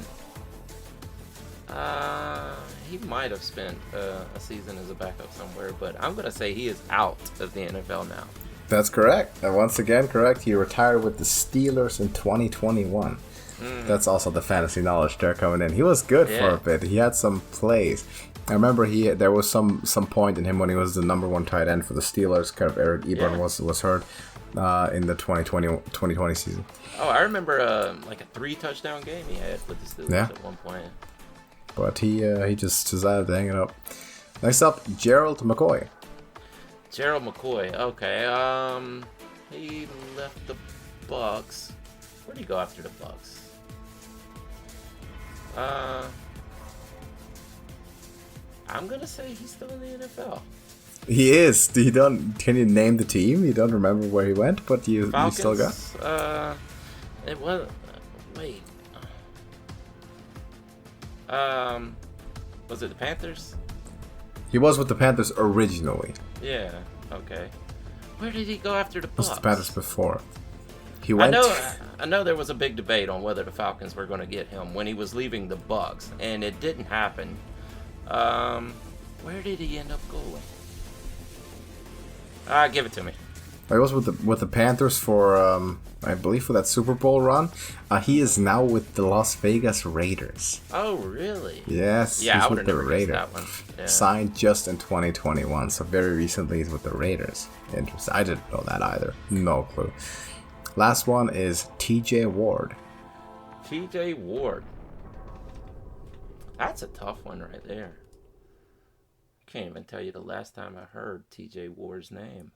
He might have spent a season as a backup somewhere, but I'm going to say he is out of the NFL now. That's correct. And once again, correct. He retired with the Steelers in 2021. That's also the fantasy knowledge there coming in. He was good for a bit. He had some plays. I remember there was some point in him when he was the number one tight end for the Steelers. Kind of Eric Ebron was hurt in the 2020 season. Oh, I remember like a 3 touchdown game he had with the Steelers at one point. But he just decided to hang it up. Next up, Gerald McCoy. Gerald McCoy. Okay. He left the Bucs. Where did he go after the Bucs? I'm gonna say he's still in the NFL. He is. Can you name the team? You don't remember where he went, but you still got. It was. Wait. Was it the Panthers? He was with the Panthers originally. Yeah. Okay. Where did he go after the Bucs? It was the Panthers before. He went. I know there was a big debate on whether the Falcons were going to get him when he was leaving the Bucs, and it didn't happen. Where did he end up going? Give it to me. He was with the Panthers for I believe for that Super Bowl run. He is now with the Las Vegas Raiders. Oh, really? Yes. Yeah, he's I would with have the never Raiders. guessed that one. Yeah. Signed just in 2021, so very recently he's with the Raiders. Interesting. I didn't know that either. No clue. Last one is T.J. Ward. T.J. Ward. That's a tough one right there. I can't even tell you the last time I heard T.J. Ward's name.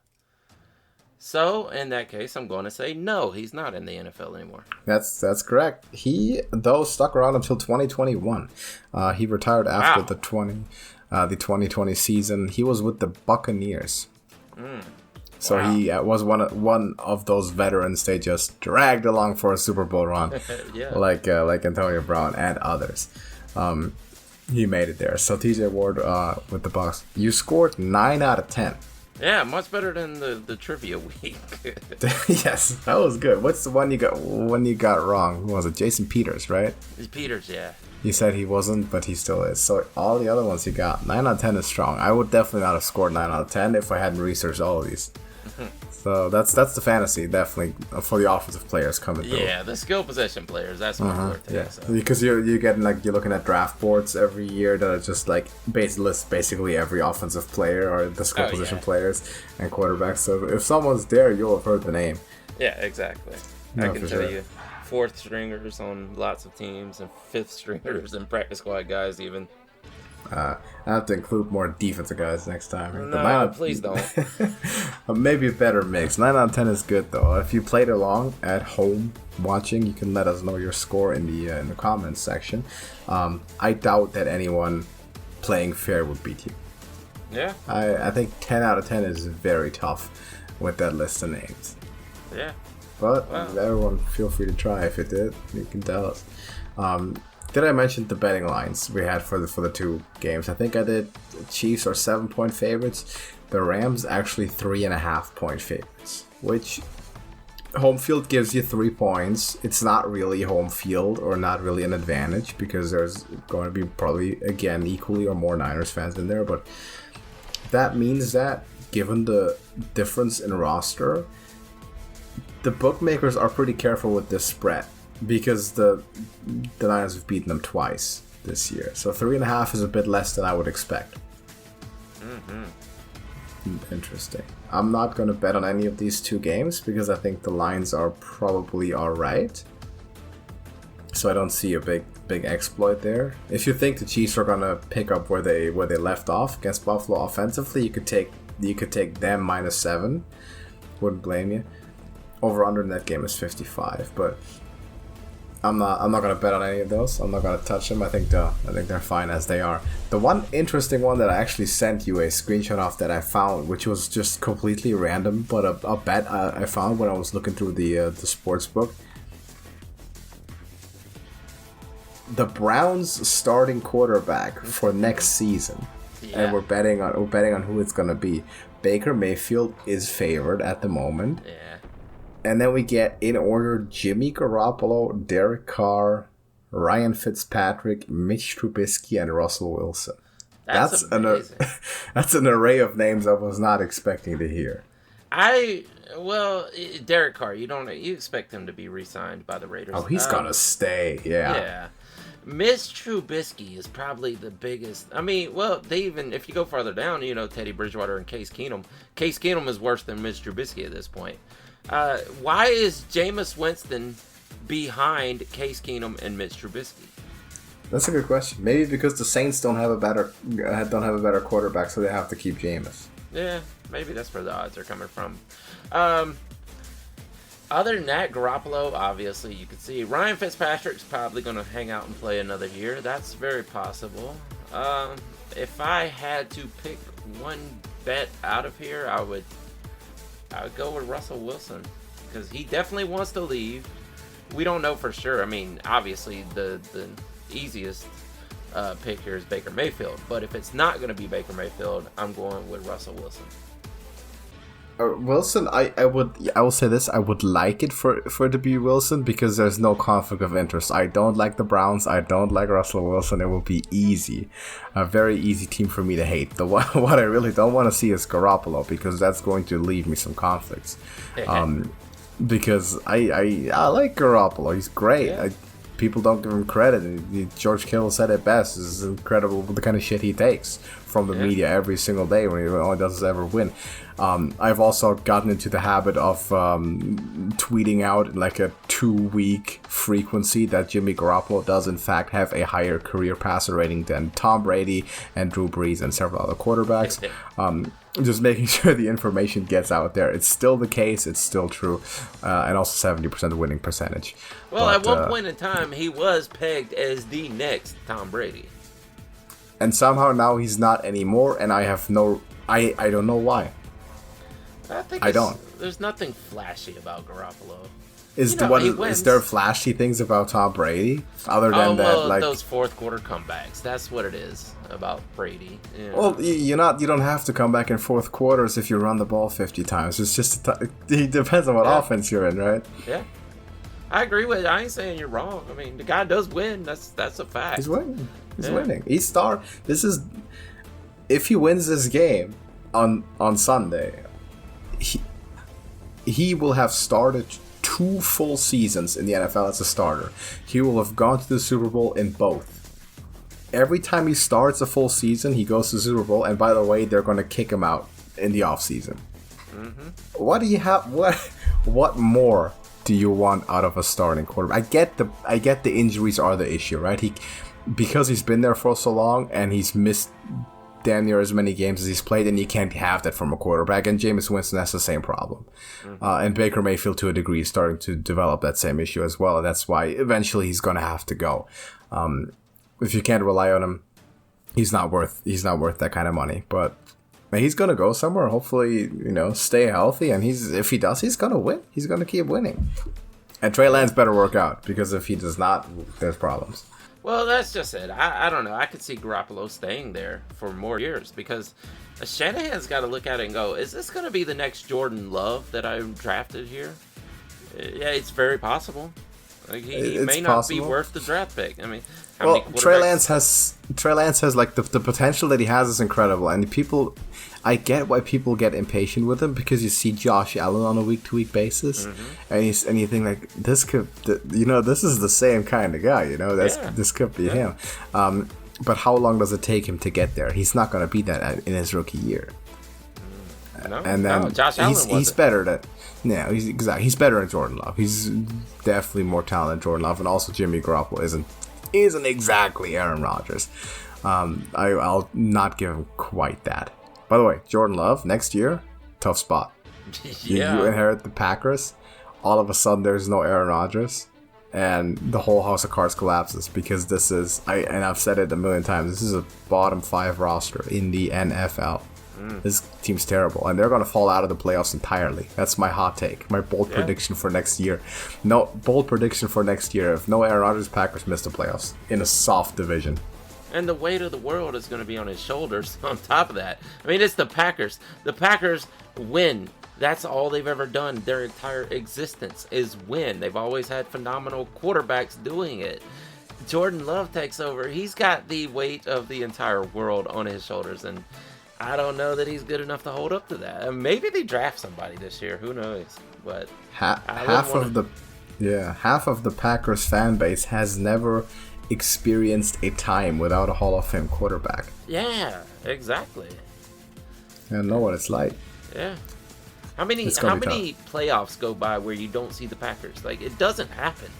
So, in that case, I'm going to say no, he's not in the NFL anymore. That's correct. He, though, stuck around until 2021. He retired after the 2020 season. He was with the Buccaneers. So he was one of those veterans they just dragged along for a Super Bowl run, like Antonio Brown and others. He made it there. So T.J. Ward with the Bucs. You scored 9 out of 10. Yeah, much better than the trivia week. Yes, that was good. What's the one you got wrong? Who was it? Jason Peters, right? It's Peters, yeah. You said he wasn't, but he still is. So all the other ones you got. 9 out of 10 is strong. I would definitely not have scored 9 out of 10 if I hadn't researched all of these. So that's the fantasy, definitely, for the offensive players coming through. Yeah, the skill possession players, that's what we're taking. Yeah, So. because you're looking at draft boards every year that are just like list basically every offensive player or the skill position players and quarterbacks. So if someone's there, you'll have heard the name. Yeah, exactly. I can tell you 4th stringers on lots of teams and 5th stringers and practice squad guys even. I have to include more defensive guys next time. No, please don't. Maybe a better mix. 9 out of 10 is good though. If you played along at home watching, you can let us know your score in the comments section. I doubt that anyone playing fair would beat you. Yeah. I think 10 out of 10 is very tough with that list of names. Yeah. But everyone, feel free to try. If it did, you can tell us. Did I mention the betting lines we had for the 2 games? I think I did. Chiefs are 7-point favorites. The Rams actually 3.5-point favorites, which home field gives you 3 points. It's not really home field or not really an advantage because there's going to be probably, again, equally or more Niners fans in there. But that means that given the difference in roster, the bookmakers are pretty careful with this spread. Because the Niners have beaten them twice this year. So 3.5 is a bit less than I would expect. Interesting. I'm not going to bet on any of these 2 games because I think the lines are probably alright. So I don't see a big exploit there. If you think the Chiefs are going to pick up where they left off against Buffalo offensively, you could take them -7. Wouldn't blame you. Over under in that game is 55, but I'm not gonna bet on any of those. I'm not gonna touch them. I think they're fine as they are. The one interesting one that I actually sent you a screenshot of that I found, which was just completely random, but a bet I found when I was looking through the sports book. The Browns starting quarterback for next season, and we're betting on who it's gonna be. Baker Mayfield is favored at the moment. Yeah. And then we get, in order, Jimmy Garoppolo, Derek Carr, Ryan Fitzpatrick, Mitch Trubisky, and Russell Wilson. That's amazing. That's an array of names I was not expecting to hear. Derek Carr, you expect him to be re-signed by the Raiders. Oh, he's gonna stay. Yeah. Mitch Trubisky is probably the biggest. I mean, if you go farther down, Teddy Bridgewater and Case Keenum. Case Keenum is worse than Mitch Trubisky at this point. Why is Jameis Winston behind Case Keenum and Mitch Trubisky? That's a good question. Maybe because the Saints don't have a better quarterback, so they have to keep Jameis. Yeah, maybe that's where the odds are coming from. Other than that, Garoppolo, obviously, you can see. Ryan Fitzpatrick's probably going to hang out and play another year. That's very possible. If I had to pick one bet out of here, I would go with Russell Wilson because he definitely wants to leave. We don't know for sure. I mean, obviously, the easiest pick here is Baker Mayfield. But if it's not going to be Baker Mayfield, I'm going with Russell Wilson. Wilson, I will say this. I would like it for it to be Wilson because there's no conflict of interest. I don't like the Browns. I don't like Russell Wilson. It will be easy. A very easy team for me to hate. What I really don't want to see is Garoppolo because that's going to leave me some conflicts. Because I like Garoppolo. He's great. Yeah. People don't give him credit. George Kittle said it best. It's incredible the kind of shit he takes from the media every single day when he only does ever win. I've also gotten into the habit of tweeting out like a 2-week frequency that Jimmy Garoppolo does in fact have a higher career passer rating than Tom Brady and Drew Brees and several other quarterbacks. Just making sure the information gets out there. It's still the case. It's still true. And also 70% winning percentage. Well, at one point in time, he was pegged as the next Tom Brady. And somehow now he's not anymore, and I have I don't know why. I don't. There's nothing flashy about Garoppolo. Is there flashy things about Tom Brady other than those fourth quarter comebacks? That's what it is about Brady. Yeah. Well, you don't have to come back in fourth quarters if you run the ball 50 times. It's just it depends on what offense you're in, right? Yeah, I agree with it. I ain't saying you're wrong. I mean, the guy does win. That's a fact. He's winning. He's winning. If he wins this game on Sunday, he will have started 2 full seasons in the NFL as a starter. He will have gone to the Super Bowl in both. Every time he starts a full season, he goes to the Super Bowl, and by the way, they're going to kick him out in the offseason. Mm-hmm. What do you have? What more do you want out of a starting quarterback? I get the injuries are the issue, right? Because he's been there for so long and he's missed damn near as many games as he's played, and you can't have that from a quarterback. And Jameis Winston has the same problem. Mm-hmm. And Baker Mayfield, to a degree, is starting to develop that same issue as well. And that's why eventually he's going to have to go. If you can't rely on him, he's not worth that kind of money. But he's going to go somewhere. Hopefully, stay healthy. And if he does, he's going to win. He's going to keep winning. And Trey Lance better work out, because if he does not, there's problems. Well, that's just it. I don't know. I could see Garoppolo staying there for more years because Shanahan's got to look at it and go, is this going to be the next Jordan Love that I drafted here? Yeah, it's very possible. Like, he may not be worth the draft pick. I mean, Trey Lance has like the potential that he has is incredible, and I get why people get impatient with him, because you see Josh Allen on a week-to-week basis, and you think like this is the same kind of guy, this could be him. But how long does it take him to get there? He's not going to be that in his rookie year. Josh Allen he's better than. Yeah, he's better than Jordan Love. He's definitely more talented than Jordan Love, and also Jimmy Garoppolo isn't exactly Aaron Rodgers. I'll not give him quite that. By the way, Jordan Love next year, tough spot. Yeah. You inherit the Packers. All of a sudden, there's no Aaron Rodgers, and the whole house of cards collapses, because this is I've said it a million times. This is a bottom 5 roster in the NFL. This team's terrible, and they're going to fall out of the playoffs entirely. That's my hot take, my bold prediction for next year. If no Aaron Rodgers, Packers miss the playoffs in a soft division. And the weight of the world is going to be on his shoulders on top of that. I mean, it's the Packers. The Packers win. That's all they've ever done. Their entire existence is win. They've always had phenomenal quarterbacks doing it. Jordan Love takes over, he's got the weight of the entire world on his shoulders, and I don't know that he's good enough to hold up to that. And maybe they draft somebody this year, who knows? But half of the Packers fan base has never experienced a time without a Hall of Fame quarterback. Yeah, exactly. I know what it's like. Yeah. How many playoffs go by where you don't see the Packers? Like, it doesn't happen.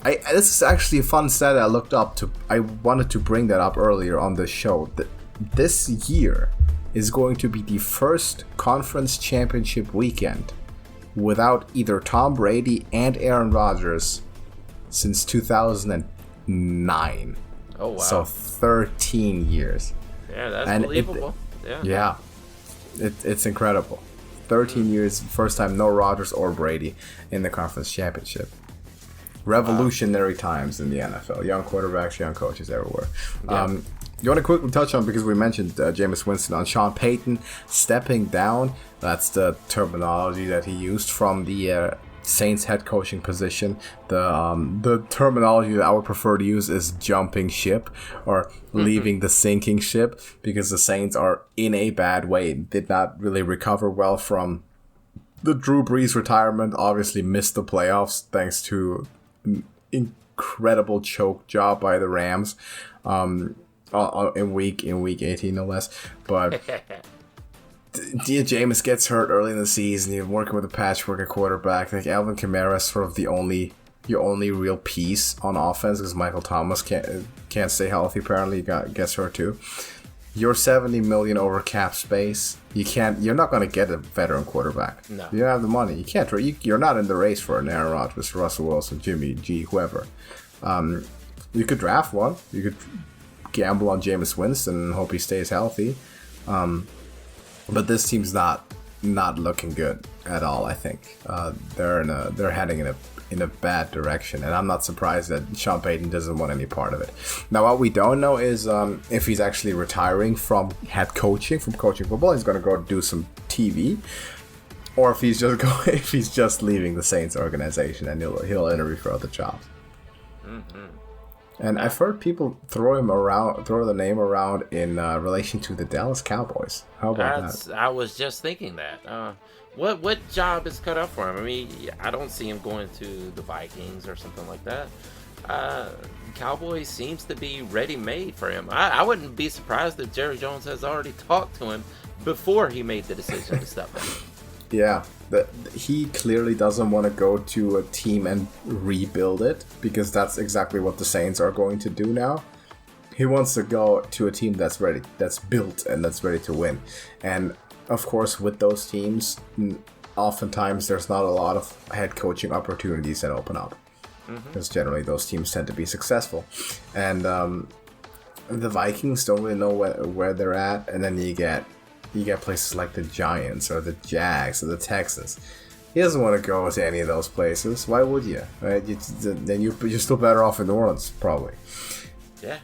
This is actually a fun stat I looked up. I wanted to bring that up earlier on the show. This year is going to be the first conference championship weekend without either Tom Brady and Aaron Rodgers since 2009. Oh, wow. So 13 years. Yeah, that's believable. Yeah. It's incredible. 13 years, first time no Rodgers or Brady in the conference championship. Revolutionary times in the NFL. Young quarterbacks, young coaches everywhere. Yeah. You want to quickly touch on, because we mentioned Jameis Winston, on Sean Payton stepping down. That's the terminology that he used from the Saints head coaching position. The terminology that I would prefer to use is jumping ship, or leaving the sinking ship, because the Saints are in a bad way. Did not really recover well from the Drew Brees retirement. Obviously missed the playoffs thanks to an incredible choke job by the Rams in week 18, no less. But Jameis gets hurt early in the season. You're working with a patchwork at quarterback. Like, Alvin Kamara is sort of your only real piece on offense, because Michael Thomas can't stay healthy. Apparently, gets hurt too. You're $70 million over cap space. You're not going to get a veteran quarterback. No. You don't have the money. You can't. You're not in the race for an Aaron Rodgers, Russell Wilson, Jimmy G, whoever. You could draft one. You could gamble on Jameis Winston and hope he stays healthy. But this team's not looking good at all. I think they're heading in a bad direction, and I'm not surprised that Sean Payton doesn't want any part of it. Now, what we don't know is if he's actually retiring from coaching football. He's going to go do some TV, or if he's just leaving the Saints organization and he'll interview for other jobs. Mm-hmm. And I've heard people throw the name around in relation to the Dallas Cowboys. How about that? I was just thinking that. What job is cut up for him? I mean, I don't see him going to the Vikings or something like that. Cowboys seems to be ready-made for him. I wouldn't be surprised if Jerry Jones has already talked to him before he made the decision to step in. Yeah, he clearly doesn't want to go to a team and rebuild it, because that's exactly what the Saints are going to do now. He wants to go to a team that's ready, that's built, and that's ready to win. And of course, with those teams, oftentimes there's not a lot of head coaching opportunities that open up, because generally those teams tend to be successful. And the Vikings don't really know where they're at, and then you get places like the Giants or the Jags or the Texans. He doesn't want to go to any of those places. Why would you? Right? Then you're still better off in New Orleans, probably. Yeah.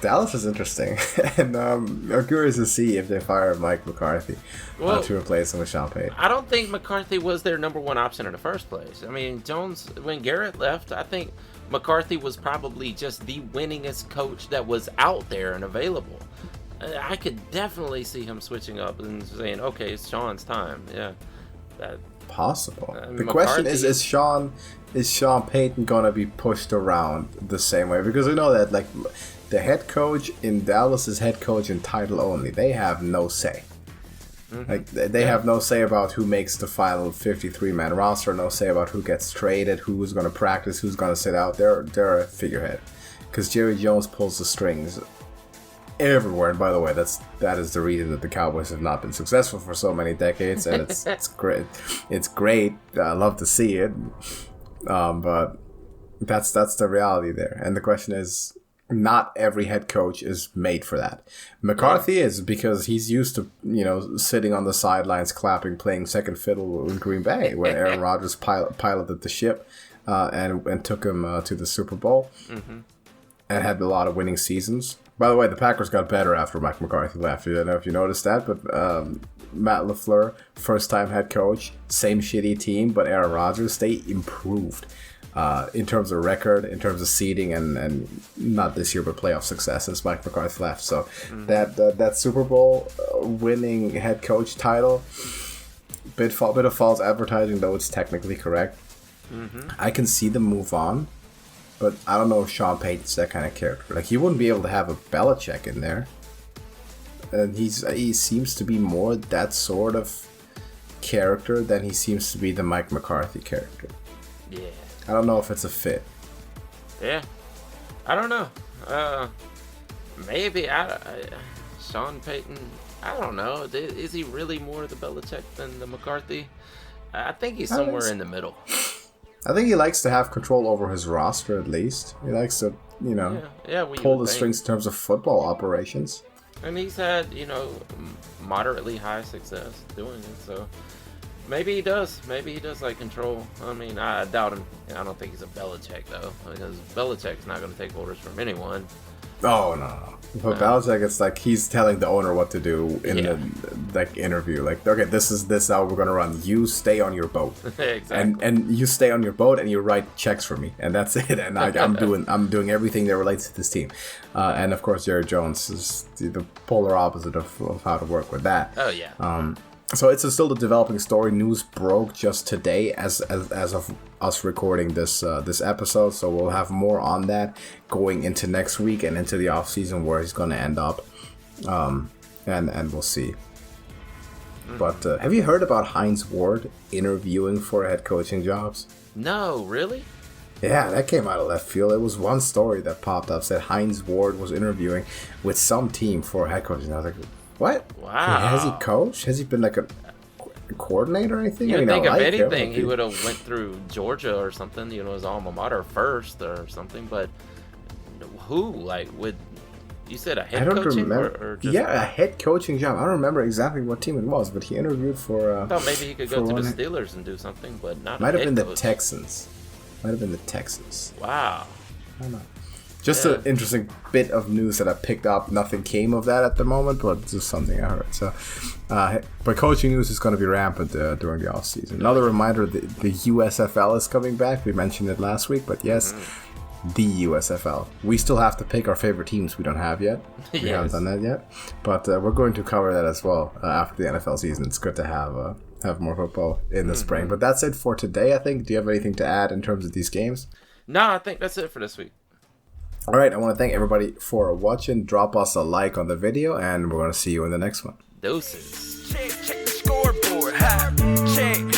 Dallas is interesting, and I'm curious to see if they fire Mike McCarthy to replace him with Sean Payton. I don't think McCarthy was their number one option in the first place. I mean, Jones, when Garrett left, I think McCarthy was probably just the winningest coach that was out there and available. I could definitely see him switching up and saying, "Okay, it's Sean's time." Yeah, that possible. The question is Sean Payton gonna be pushed around the same way? Because we know that, like, the head coach in Dallas is head coach in title only. They have no say. Like, they have no say about who makes the final 53-man roster. No say about who gets traded, who's gonna practice, who's gonna sit out. They're a figurehead, because Jerry Jones pulls the strings everywhere. And by the way, that is the reason that the Cowboys have not been successful for so many decades, and it's great. It's great. I love to see it, but that's the reality there. And the question is, not every head coach is made for that. McCarthy is, because he's used to sitting on the sidelines clapping, playing second fiddle in Green Bay when Aaron Rodgers piloted the ship and took him to the Super Bowl, and had a lot of winning seasons. By the way, the Packers got better after Mike McCarthy left. I don't know if you noticed that, but Matt LaFleur, first-time head coach, same shitty team, but Aaron Rodgers, they improved. in terms of record, in terms of seeding, and not this year, but playoff success since Mike McCarthy left. So that Super Bowl winning head coach title, bit of false advertising, though it's technically correct. I can see them move on, but I don't know if Sean Payton's that kind of character. Like, he wouldn't be able to have a Belichick in there. And he seems to be more that sort of character than he seems to be the Mike McCarthy character. Yeah. I don't know if it's a fit. Yeah. I don't know. Maybe. Sean Payton, I don't know. Is he really more the Belichick than the McCarthy? I think he's somewhere in the middle. I think he likes to have control over his roster, at least. He likes to, pull the strings in terms of football operations. And he's had, moderately high success doing it, so maybe he does. Maybe he does like control. I mean, I doubt him. I don't think he's a Belichick, though, because Belichick's not going to take orders from anyone. Oh, no. But Belichick, it's like he's telling the owner what to do in the interview. Like, okay, this is how we're going to run. You stay on your boat. Exactly. And you stay on your boat and you write checks for me. And that's it. And I'm doing everything that relates to this team. And, of course, Jerry Jones is the polar opposite of how to work with that. Oh, yeah. So it's still the developing story. News broke just today as of us recording this episode. So we'll have more on that going into next week and into the offseason where he's going to end up. And we'll see. But have you heard about Hines Ward interviewing for head coaching jobs? No, really? Yeah, that came out of left field. It was one story that popped up, said Hines Ward was interviewing with some team for head coaching. I was like, what? Wow. Has he coached? Has he been like a coordinator or anything? You would think of anything, he would have went through Georgia or something, his alma mater first or something. But who? Like, you said a head coaching? Remember. Or just a head coaching job. I don't remember exactly what team it was, but he interviewed for. I thought maybe he could go to the Steelers and do something, but not. Might a have head been coach. the Texans. Might have been the Texans. Wow. I don't know. Just an interesting bit of news that I picked up. Nothing came of that at the moment, but it's just something I heard. So, but coaching news is going to be rampant during the offseason. Another reminder, the USFL is coming back. We mentioned it last week, but yes, the USFL. We still have to pick our favorite teams we don't have yet. We haven't done that yet. But we're going to cover that as well after the NFL season. It's good to have more football in the spring. But that's it for today, I think. Do you have anything to add in terms of these games? No, I think that's it for this week. All right, I want to thank everybody for watching. Drop us a like on the video, and we're going to see you in the next one. Deuces. Check the scoreboard. Ha. Check.